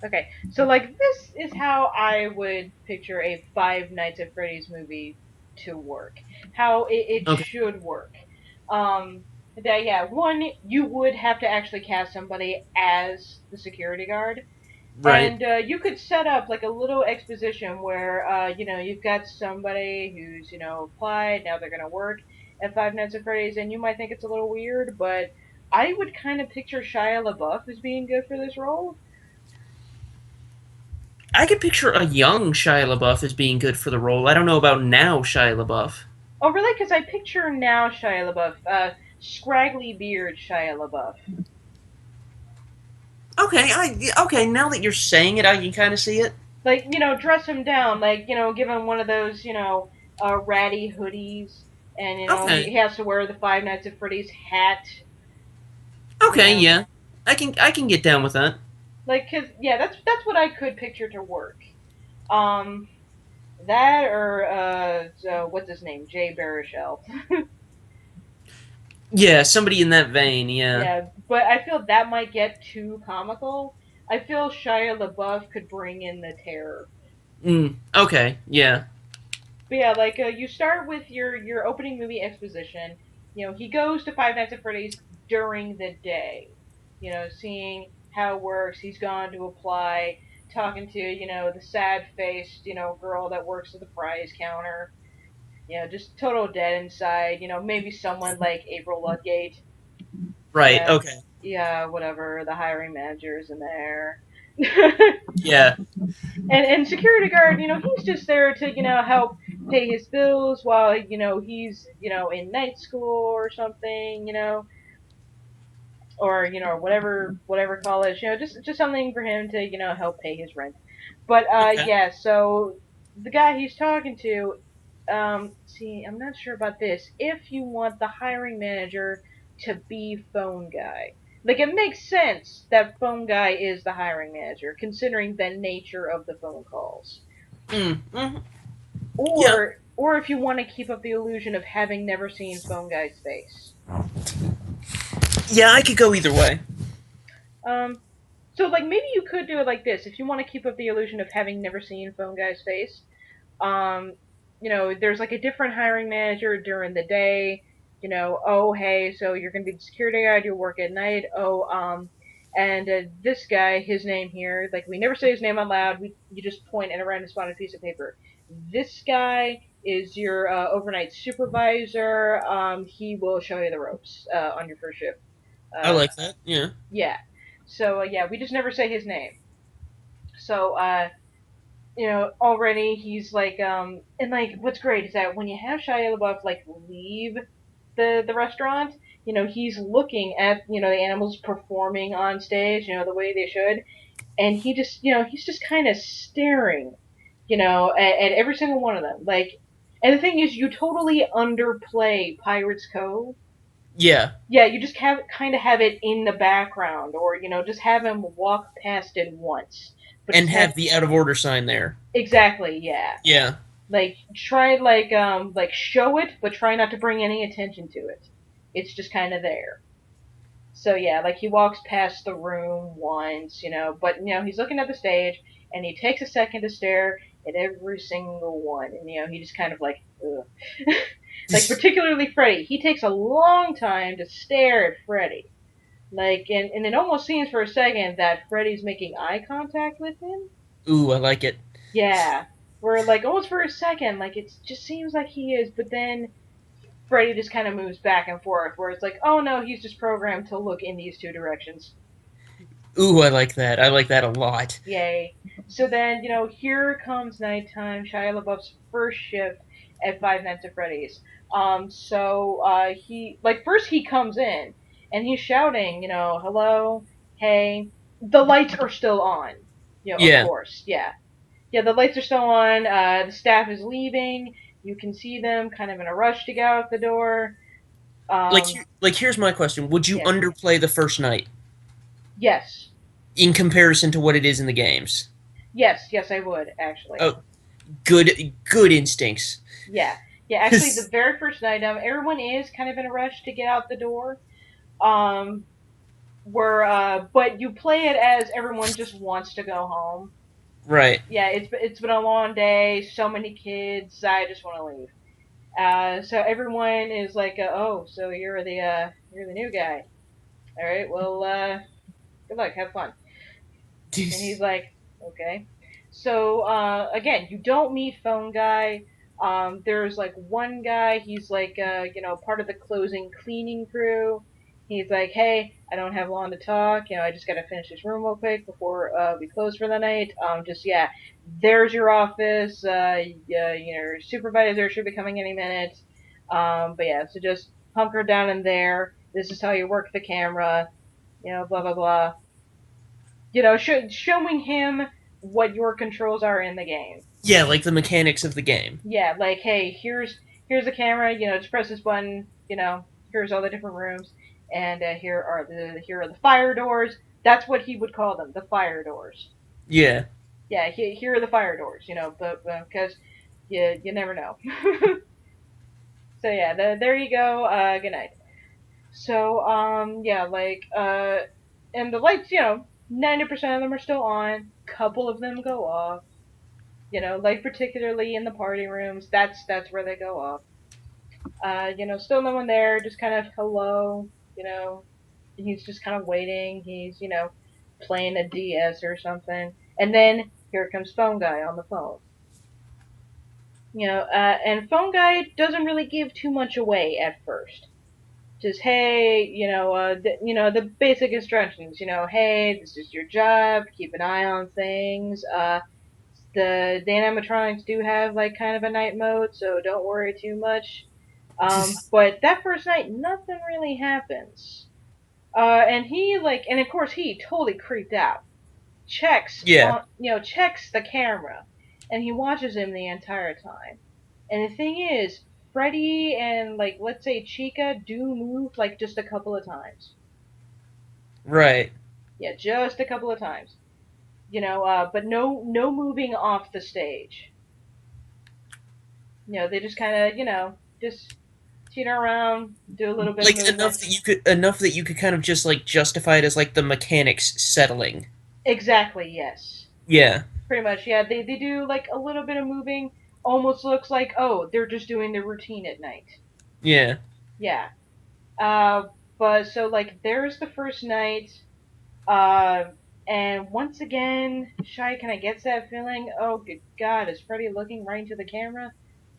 Okay, so like this is how I would picture a Five Nights at Freddy's movie to work. How it Okay. should work. Um, that yeah, one you would have to actually cast somebody as the security guard, Right. and you could set up like a little exposition where you've got somebody who's applied, now they're gonna work at Five Nights at Freddy's, and you might think it's a little weird, but I would kind of picture Shia LaBeouf as being good for this role. I could picture a young Shia LaBeouf as being good for the role. I don't know about now Shia LaBeouf. Oh, really? Because I picture now Shia LaBeouf, scraggly beard Shia LaBeouf. Okay. Now that you're saying it, I can kind of see it. Like, dress him down, like, give him one of those, ratty hoodies, and, he Okay. has to wear the Five Nights at Freddy's hat, you Okay. know. Yeah. I can get down with that. Like, cause, yeah, that's what I could picture to work. Um, that or, what's his name? Jay Baruchel. Yeah. Somebody in that vein. Yeah. Yeah, but I feel that might get too comical. I feel Shia LaBeouf could bring in the terror. Okay. Yeah. But yeah, like you start with your opening movie exposition. He goes to Five Nights at Freddy's during the day. Seeing how it works. He's gone to apply, talking to the sad faced girl that works at the prize counter. Just total dead inside. Maybe someone like April Ludgate. Right. Yeah, Okay. yeah, whatever. The hiring manager's in there. Yeah. And security guard, he's just there to help pay his bills while he's in night school or something, or whatever college, just something for him to help pay his rent. But Okay. yeah, so the guy he's talking to, see, I'm not sure about this. If you want the hiring manager to be phone guy. Like, it makes sense that phone guy is the hiring manager, considering the nature of the phone calls. Mm. Yeah. Or if you want to keep up the illusion of having never seen phone guy's face. Yeah. I could go either way. Um, so like maybe you could do it like this if you want to keep up the illusion of having never seen phone guy's face. Um, there's like a different hiring manager during the day. Oh hey, so you're gonna be the security guard. You work at night. Oh and this guy, his name here, like we never say his name out loud. You just point at a random spot on a piece of paper. This guy is your overnight supervisor. He will show you the ropes on your first shift. I Uh, like that. Yeah. yeah. So yeah, we just never say his name. So already he's like and like what's great is that when you have Shia LaBeouf like leave the restaurant, he's looking at the animals performing on stage, the way they should, and he's just kind of staring, at every single one of them. Like, and the thing is, you totally underplay Pirates Cove. Yeah. Yeah, you just kind of have it in the background, or just have him walk past it once, but And just have have the out of order sign there. exactly, yeah. Yeah. Like try like show it, but try not to bring any attention to it. It's just kind of there. So yeah, like he walks past the room once, but he's looking at the stage, and he takes a second to stare at every single one, and he just kind of like, ugh. Like particularly Freddy, he takes a long time to stare at Freddy. Like, and it almost seems for a second that Freddy's making eye contact with him. Ooh, I like it. Yeah, where like almost for a second, like it just seems like he is, but then Freddy just kind of moves back and forth, where it's like, oh no, he's just programmed to look in these two directions. Ooh, I like that. I like that a lot. Yay! So then, here comes nighttime. Shia LaBeouf's first shift at Five Nights at Freddy's. He like first he comes in and he's shouting, hello, hey, the lights are still on. Of Yeah. course, yeah. Yeah, the lights are still on. The staff is leaving. You can see them kind of in a rush to get out the door. Um, Here's my question. Would you yeah. underplay the first night Yes. in comparison to what it is in the games? Yes, I would, actually. Oh, good instincts. Yeah. Yeah, actually, the very first night, everyone is kind of in a rush to get out the door. Um, where but you play it as everyone just wants to go home. Right. Yeah, it's been a long day, so many kids, I just want to leave. So everyone is like, oh, so you're the new guy. All right, well, good luck, have fun. And he's like, okay. So again, you don't meet phone guy. There's like one guy. He's like part of the closing cleaning crew. He's like, hey, I don't have long to talk. I just gotta finish this room real quick before we close for the night. Just yeah, there's your office. Yeah, your supervisor should be coming any minute. But yeah, so just hunker down in there. This is how you work the camera. Blah blah blah. Showing him what your controls are in the game. Yeah, like the mechanics of the game. Yeah, like, hey, here's the camera. Just press this button. Here's all the different rooms, and here are the fire doors. That's what he would call them, the fire doors. Yeah. Yeah, here are the fire doors. But because you never know. So yeah, there you go. Good night. So yeah, like and the lights, 90% of them are still on. Couple of them go off. Like particularly in the party rooms, that's where they go off. Still no one there, just kind of hello, he's just kind of waiting. He's, playing a DS or something. And then here comes phone guy on the phone. And phone guy doesn't really give too much away at first. Just hey, the basic instructions. Hey, this is your job. Keep an eye on things. The animatronics do have like kind of a night mode, so don't worry too much. But that first night, nothing really happens. And he and of course he totally creeped out. Yeah. Checks the camera, and he watches him the entire time. And the thing is, Freddy and like let's say Chica do move like just a couple of times. Right. Yeah, just a couple of times. But no moving off the stage. They just kind of just teeter around, do a little bit of Like movement. enough that you could kind of just like justify it as like the mechanics settling. Exactly, yes. Yeah. Pretty much, yeah. They do like a little bit of moving. Almost looks like, oh, they're just doing their routine at night. Yeah. Yeah. Uh, but so like there's the first night. Uh, and once again, Shy kind of gets that feeling. Oh, good God, is Freddy looking right into the camera?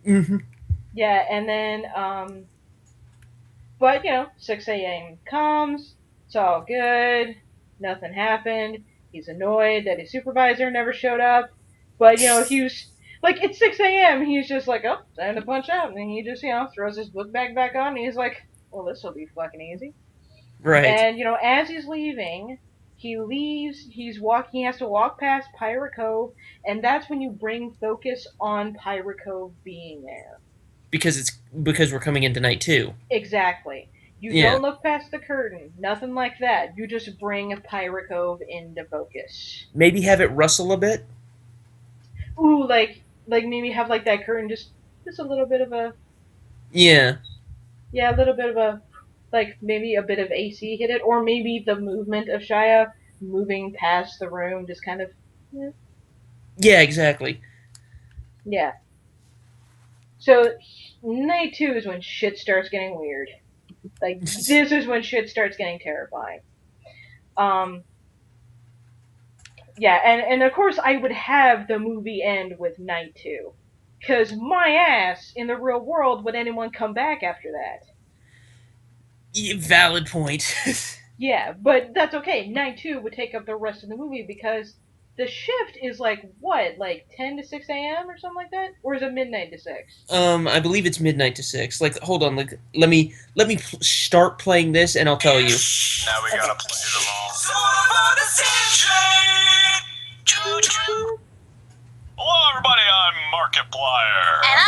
Hmm. Yeah, and then but 6 a.m. comes. It's all good. Nothing happened. He's annoyed that his supervisor never showed up. But he's like it's 6 a.m. He's just like, oh, time to punch out, and he just throws his book bag back on. And he's like, well, this will be fucking easy. Right. And as he's leaving, he leaves. He's walking. He has to walk past Pirate Cove, and that's when you bring focus on Pirate Cove being there. Because we're coming into night two. Exactly. You Yeah. don't look past the curtain. Nothing like that. You just bring Pirate Cove into focus. Maybe have it rustle a bit. Ooh, like maybe have like that curtain just a little bit of a Yeah. yeah, a little bit of a like maybe a bit of AC hit it, or maybe the movement of Shia moving past the room just kind of yeah. Yeah. Exactly. Yeah. So night two is when shit starts getting weird. Like this is when shit starts getting terrifying. Um, Yeah, and of course I would have the movie end with night two. Cause my ass, in the real world, would anyone come back after that? Valid point. Yeah, but that's okay. Night two would take up the rest of the movie because the shift is like what, like 10 to 6 a.m. or something like that, or is it midnight to six? I believe it's midnight to six. Like, hold on. Like, let me start playing this, and I'll tell you. Now we gotta play them all. Hello, everybody. I'm Markiplier. And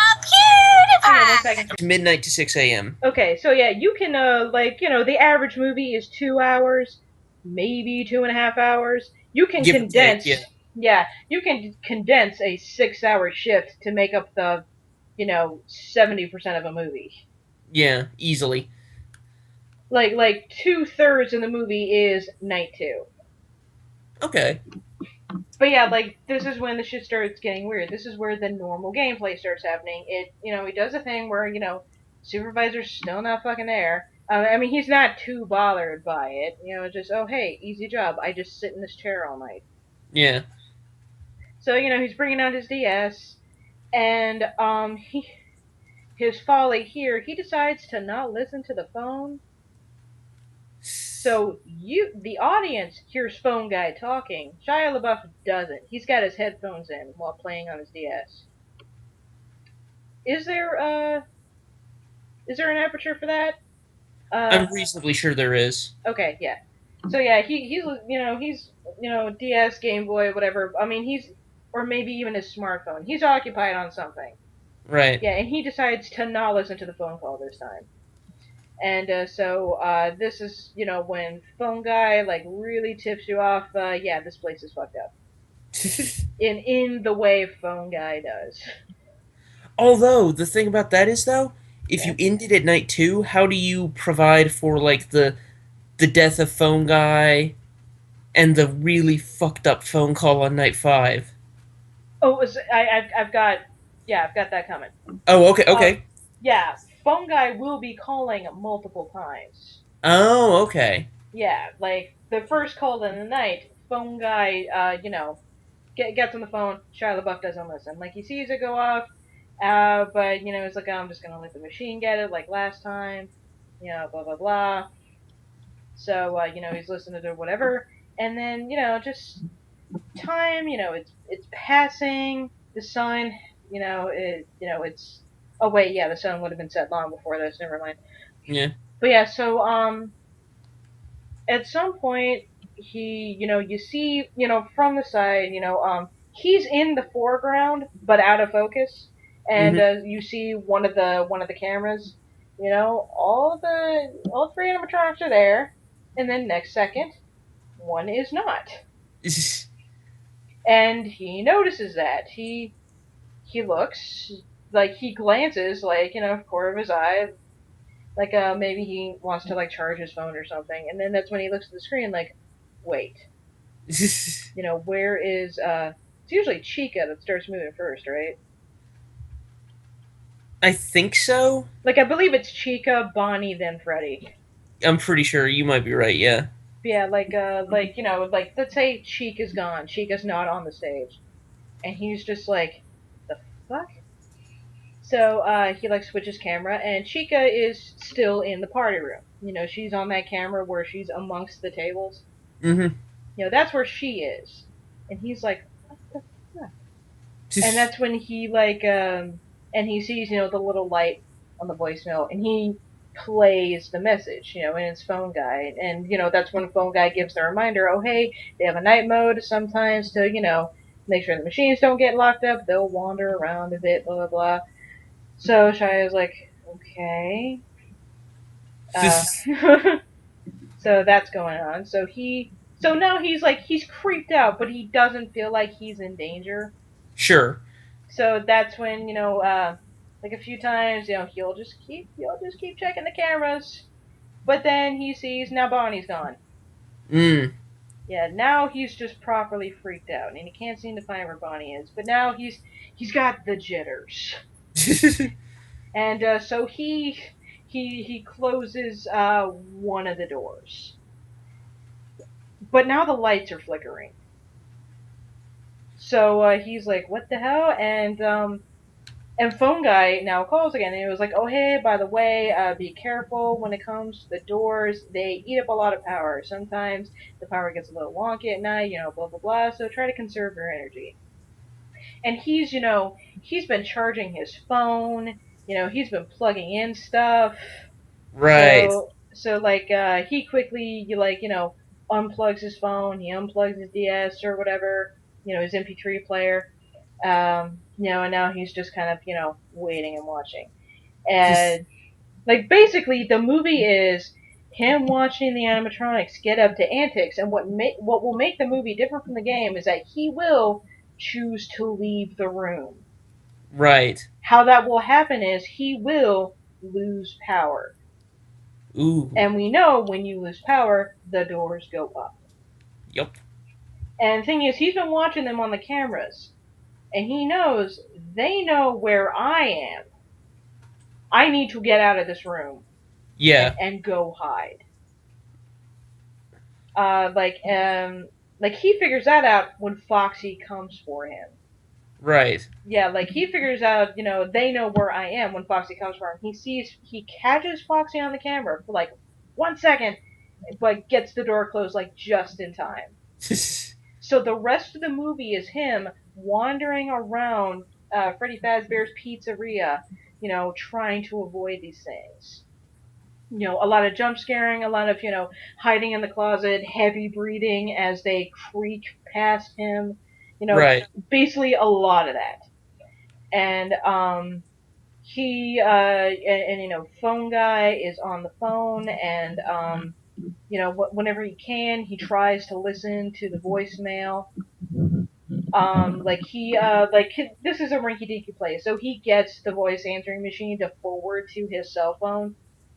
Hang on a one second. It's midnight to 6 a.m. Okay, so yeah, you can the average movie is 2 hours, maybe 2.5 hours. You can Give or take, condense, yeah. yeah, you can condense a 6 hour shift to make up the, 70% of a movie. Yeah, easily. Like 2/3 of the movie is night two. Okay. But yeah, like this is when the shit starts getting weird. This is where the normal gameplay starts happening. He does a thing where supervisor's still not fucking there. I mean, he's not too bothered by it. Just oh hey, easy job. I just sit in this chair all night. Yeah. So he's bringing out his DS, and his folly here. He decides to not listen to the phone. So the audience, hears phone guy talking. Shia LaBeouf doesn't. He's got his headphones in while playing on his DS. Is there is there an aperture for that? Uh, I'm reasonably sure there is. okay, yeah. So yeah, he's DS, Game Boy, whatever. I mean or maybe even his smartphone. He's occupied on something. Right. Yeah, and he decides to not listen to the phone call this time. And this is when phone guy like really tips you off. Yeah, this place is fucked up. In the way phone guy does. Although the thing about that is though, if Yeah. you end it at night two, how do you provide for like the death of phone guy and the really fucked up phone call on night five? Oh, I've got I've got that coming. Oh, okay, Uh, okay. yeah, phone guy will be calling multiple times. Oh, okay. Yeah, like the first call in the night, phone guy, gets on the phone. Shia LaBeouf doesn't listen. Like he sees it go off, but he's like, oh, I'm just gonna let the machine get it, like last time. Blah blah blah. So he's listening to whatever, and then just time. It's passing. The sun. It's. Oh wait, yeah, the sun would have been set long before this. Never mind. Yeah. But yeah, so at some point you see from the side he's in the foreground but out of focus, and Mm-hmm. you see one of the cameras. All three animatronics are there, and then next second one is not, and he notices that he looks, like he glances, like corner of his eye, like maybe he wants to like charge his phone or something, and then that's when he looks at the screen like, wait, where is it's usually Chica that starts moving first, right? I think so. Like I believe it's Chica, Bonnie, then Freddy. I'm pretty sure you might be right. Yeah. Yeah, like let's say Chica's gone, Chica's not on the stage, and he's just like, the fuck. So he like switches camera, and Chica is still in the party room. She's on that camera where she's amongst the tables. Mm-hmm. That's where she is, and he's like, what the fuck? And that's when he like and he sees the little light on the voicemail, and he plays the message in his phone guy, and that's when phone guy gives the reminder, oh hey, they have a night mode sometimes to make sure the machines don't get locked up, they'll wander around a bit, blah blah blah. So Shia's like, okay. uh so that's going on. So now he's like, he's creeped out, but he doesn't feel like he's in danger. Sure. So that's when like a few times he'll just keep checking the cameras, but then he sees now Bonnie's gone. Mm. Yeah, now he's just properly freaked out, and he can't seem to find where Bonnie is. But now he's got the jitters, and so he closes one of the doors, but now the lights are flickering. So he's like, "What the hell?" And phone guy now calls again, and he was like, "Oh hey, by the way, be careful when it comes to the doors. They eat up a lot of power. Sometimes the power gets a little wonky at night. Blah blah blah. So try to conserve your energy." And he's been charging his phone. He's been plugging in stuff. Right. So like he quickly unplugs his phone. He unplugs his DS or whatever. His MP3 player. And now he's just kind of waiting and watching. And like basically the movie is him watching the animatronics get up to antics, and what will make the movie different from the game is that he will choose to leave the room. Right. How that will happen is he will lose power. Ooh. And we know when you lose power, the doors go up. Yup. And the thing is, he's been watching them on the cameras, and he knows they know where I am. I need to get out of this room Yeah. and go hide. Uh, like um, like he figures that out when Foxy comes for him. Right. Yeah, like he figures out, they know where I am when Foxy comes for him. He catches Foxy on the camera for like 1 second, but gets the door closed like just in time. So the rest of the movie is him wandering around Freddy Fazbear's Pizzeria, trying to avoid these things. A lot of jump scaring, a lot of, hiding in the closet, heavy breathing as they creak past him, you know, Right. basically a lot of that. And he and phone guy is on the phone, and whenever he can, he tries to listen to the voicemail. Like this is a rinky dinky place, so he gets the voice answering machine to forward to his cell phone.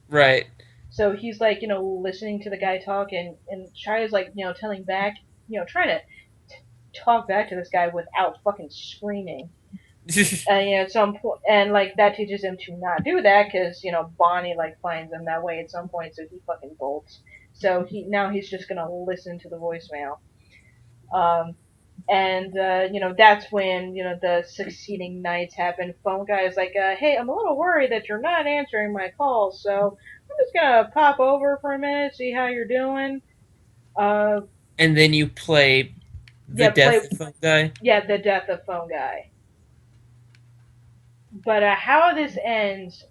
Right. So he's like, listening to the guy talk, and Shia is like, telling back, trying to talk back to this guy without fucking screaming. At some point, and like that teaches him to not do that because Bonnie like finds him that way at some point, so he fucking bolts. So he's just gonna listen to the voicemail. Um, and that's when the succeeding nights happen. Phone guy is like, hey, I'm a little worried that you're not answering my calls, so I'm just gonna pop over for a minute, see how you're doing. Uh, And then you play the yeah, death phone guy. the death of phone guy. But how this ends,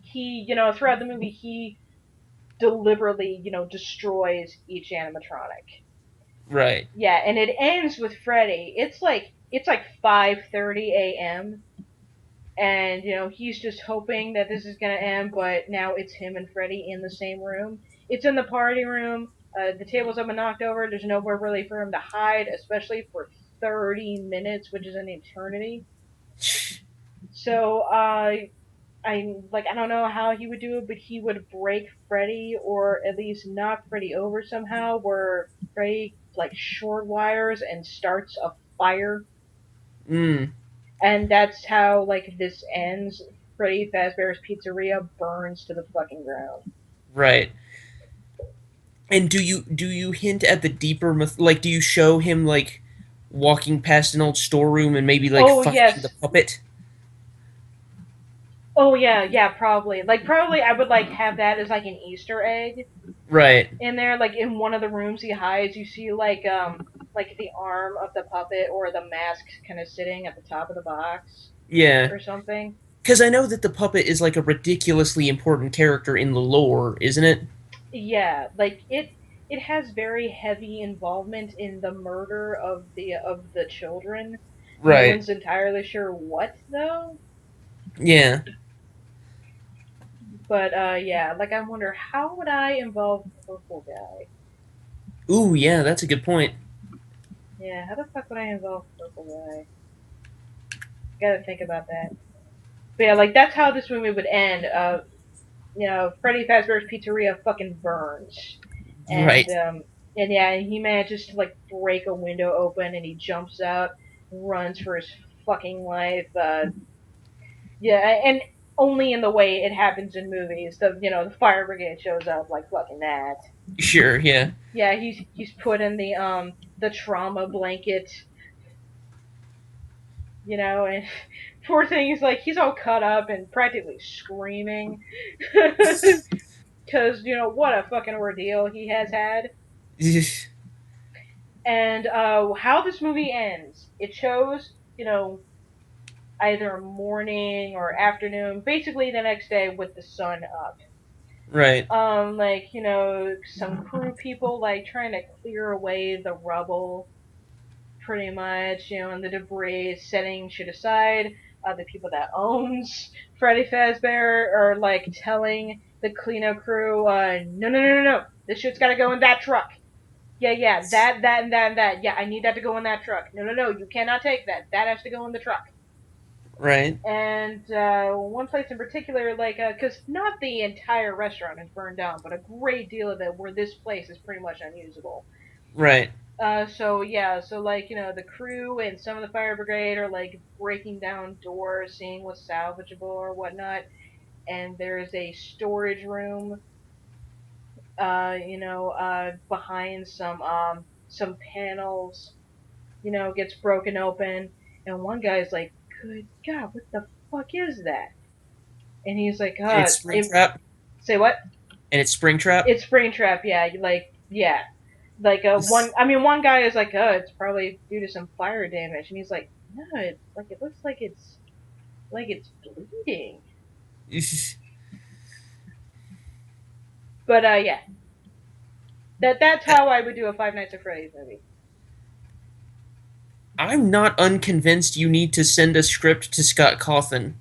he, throughout the movie, he deliberately, destroys each animatronic. Right. Yeah, and it ends with Freddy. It's like 5:30 a.m. and he's just hoping that this is gonna end, but now it's him and Freddy in the same room. It's in the party room. The tables have been knocked over. There's nowhere really for him to hide, especially for 30 minutes, which is an eternity. So I don't know how he would do it, but he would break Freddy or at least knock Freddy over somehow, where Freddy like short wires and starts a fire, Mm. and that's how like this ends. Freddy Fazbear's Pizzeria burns to the fucking ground. Right. And do you hint at the deeper like do you show him like walking past an old storeroom and maybe like Oh finding the yes. puppet? Oh yeah, yeah, probably. Like probably I would like have that as like an Easter egg Right. in there, like in one of the rooms he hides, you see like the arm of the puppet or the mask kind of sitting at the top of the box Yeah. or something. Because I know that the puppet is like a ridiculously important character in the lore, isn't it? Yeah, like it has very heavy involvement in the murder of the children. No Right. one's entirely sure what though. Yeah. But yeah, like I wonder how would I involve Purple Guy? Ooh, yeah, that's a good point. Yeah, how the fuck would I involve Purple Guy? Gotta think about that. But yeah, like that's how this movie would end. Freddy Fazbear's Pizzeria fucking burns, and Right. yeah, he manages to like break a window open, and he jumps out, runs for his fucking life. Yeah, and only in the way it happens in movies. The fire brigade shows up like fucking that. Sure, yeah. Yeah, he's put in the trauma blanket, and poor thing is like he's all cut up and practically screaming because what a fucking ordeal he has had. And how this movie ends, it shows either morning or afternoon, basically the next day with the sun up. Right. Like some crew people like trying to clear away the rubble, pretty much, and the debris, setting shit aside. The people that owns Freddy Fazbear are like telling the cleanup crew, no, no, no, no, no, this shit's got to go in that truck. Yeah, yeah, that, and that, and that. Yeah, I need that to go in that truck. No, no, no, you cannot take that. That has to go in the truck. Right. And one place in particular, like, because not the entire restaurant is burned down, but a great deal of it, where this place is pretty much unusable. Right. So yeah, so like the crew and some of the fire brigade are like breaking down doors, seeing what's salvageable or whatnot. And there's a storage room, behind some panels, gets broken open, and one guy's like, "Good God, what the fuck is that?" And he's like, And it's Springtrap. say what? And it's Springtrap. It's Springtrap, yeah. Like, yeah, like This. one guy is like, "Oh, it's probably due to some fire damage," and he's like, "No, it looks like it's bleeding." But yeah, that's how I would do a Five Nights at Freddy's movie. I'm not unconvinced you need to send a script to Scott Cawthon.